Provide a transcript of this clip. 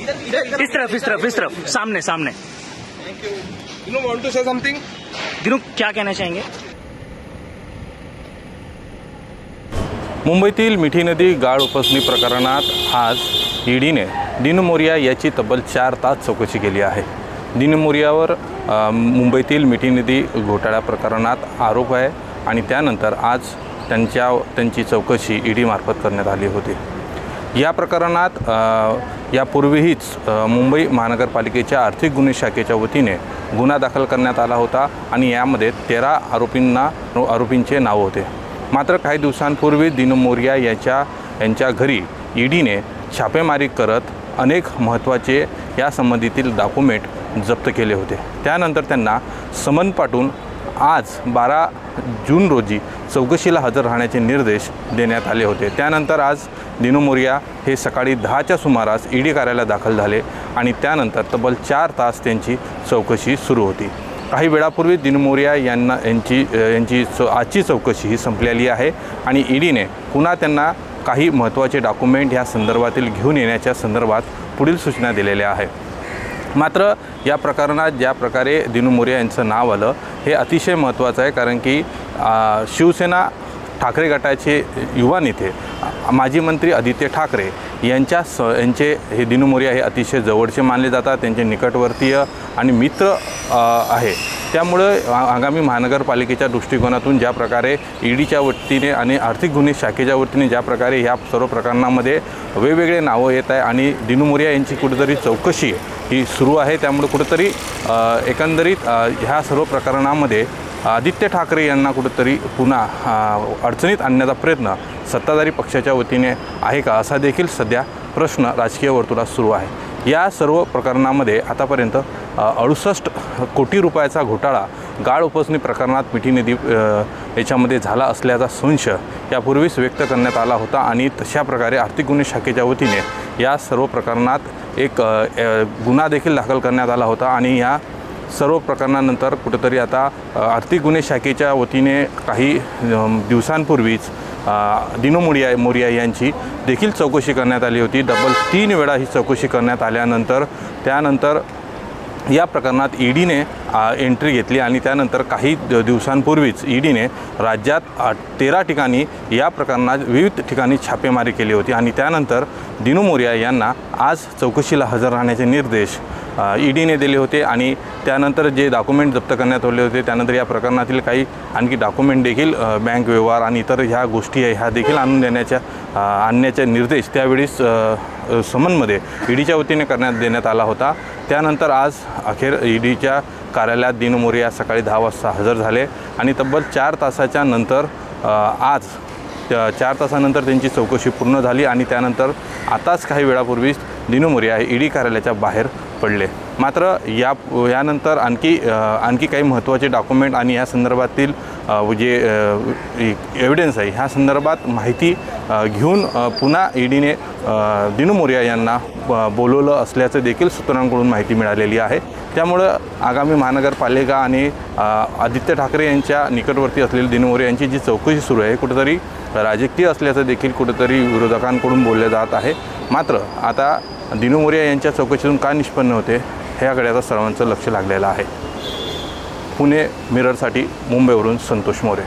इस तरफ सामने सामने। Thank you. Dinu want to say something? Dinu क्या कहना चाहेंगे? मुंबईतील मिठी नदी गाळ उपसणी प्रकरणात आज ईडीने दिनू मोरिया याची तब्बल 4 तास चौकशी केली आहे। दिनू मोरियावर मुंबईतील मिठी नदी घोटाळा प्रकरणात आरोप आहे आणि त्यानंतर आज त्यांची चौकशी ईडी मार्फत करण्यात आली होती। या प्रकरणात यापूर्वीच मुंबई महानगरपालिकेच्या आर्थिक गुन्हे शाखेच्या वतीने गुन्हा दाखल करण्यात आला होता आणि यामध्ये 13 आरोपींचे नाव होते। मात्र काही दिवसांपूर्वी दिनू मोरिया यांच्या घरी ईडीने छापेमारी करत अनेक महत्त्वाचे या संबंधीतील डॉक्युमेंट जप्त केले होते। त्यानंतर त्यांना समन पाठवून आज 12 जून रोजी चौकशीला हजर राहण्याचे निर्देश देण्यात आले होते। त्यानंतर आज दिनू मोरिया हे सकाळी 10च्या सुमारास ईडी कार्यालयात दाखल झाले आणि त्यानंतर तब्बल 4 तास त्यांची चौकशी सुरू होती। काही वेळापूर्वी दिनू मोरिया यांची आजची चौकशी ही संपलेली आहे आणि ईडीने पुन्हा त्यांना काही महत्त्वाचे डॉक्युमेंट या संदर्भातील घेऊन येण्याच्या संदर्भात पुढील सूचना दिलेल्या आहे। मात्र या प्रकरणात ज्या प्रकारे दिनू मोरिया यांचं नाव आलं हे अतिशय महत्त्वाचं आहे, कारण की शिवसेना ठाकरे गटाचे युवा नेते माजी मंत्री आदित्य ठाकरे यांचे हे दिनू मोरिया हे अतिशय जवळचे मानले जातात, त्यांचे निकटवर्तीय आणि मित्र आहे। त्यामुळे आगामी महानगरपालिकेच्या दृष्टिकोनातून ज्या प्रकारे ईडीच्या वतीने आणि आर्थिक गुन्हे शाखेच्या वतीने ज्या प्रकारे ह्या सर्व प्रकरणामध्ये वेगवेगळे नावं येत आहे आणि दिनू मोरिया यांची कुठेतरी चौकशी ही सुरू आहे, त्यामुळे कुठेतरी एकंदरीत ह्या सर्व प्रकरणामध्ये आदित्य ठाकरे यांना कुठेतरी पुन्हा अडचणीत आणण्याचा प्रयत्न सत्ताधारी पक्षाच्या वतीने आहे का, असा देखील सध्या प्रश्न राजकीय वर्तुळात सुरू आहे। या सर्व प्रकरणामध्ये आतापर्यंत 68 कोटी रुपयाचा घोटाळा गाळ उपसणी प्रकरणात मिठी नदी याच्यामध्ये झाला असल्याचा संशय यापूर्वीच व्यक्त करण्यात आला होता आणि तशा प्रकारे आर्थिक गुन्हे शाखेच्या वतीने या सर्व प्रकरणात एक गुन्हा देखील दाखल करण्यात आला होता आणि या सर्व प्रकरणानंतर कुठेतरी आता आर्थिक गुन्हे शाखेच्या वतीने काही दिवसांपूर्वीच दिनू मोरिया यांची देखील चौकशी करण्यात आली होती। डबल 3 वेळा ही चौकशी करण्यात आल्यानंतर त्यानंतर या प्रकरणात ईडीने एंट्री घेतली आणि त्यानंतर काही दिवसांपूर्वीच ईडीने राज्यात 13 ठिकाणी या प्रकरणात विविध ठिकाणी छापेमारी केली होती आणि त्यानंतर दिनू मोरिया यांना आज चौकशीला हजर राहण्याचे निर्देश ईडीने दिले होते आणि त्यानंतर जे डॉक्युमेंट जप्त करण्यात आले होते त्यानंतर या प्रकरणातील काही आणखी डॉक्युमेंट देखील बँक व्यवहार आणि इतर ह्या गोष्टी ह्या देखील आणण्याचे निर्देश त्यावेळीस समनमध्ये ईडीच्या वतीने देण्यात आला होता। त्यानंतर आज अखेर ईडीच्या कार्यालयात दिनू मोरिया सकाळी 10 वाजता हजर झाले आणि तब्बल 4 तासाच्या नंतर आज 4 तासानंतर त्यांची चौकशी पूर्ण झाली आणि त्यानंतर आताच काही वेळापूर्वीच दिनू मोरिया हे ईडी कार्यालयाच्या बाहेर पडले। मात्र यानंतर आणखी काही महत्त्वाचे डॉक्युमेंट आणि या संदर्भातील जे एव्हिडन्स आहे ह्या संदर्भात माहिती घेऊन पुन्हा ईडीने दिनू मोरिया यांना बोलवलं असल्याचं देखील सूत्रांकडून माहिती मिळालेली आहे। त्यामुळं आगामी महानगरपालिका आणि आदित्य ठाकरे यांच्या निकटवर्ती असलेली दिनू मोरिया यांची जी चौकशी सुरू आहे कुठेतरी राजकीय असल्याचं देखील कुठेतरी विरोधकांकडून बोलले जात आहे। मात्र आता दिनू मोरिया यांच्या चौकशीतून काय निष्पन्न होते ह्याकडे आता सर्वांचं लक्ष लागलेलं आहे। पुणे मिररसाठी मुंबईवरून संतोष मोरे।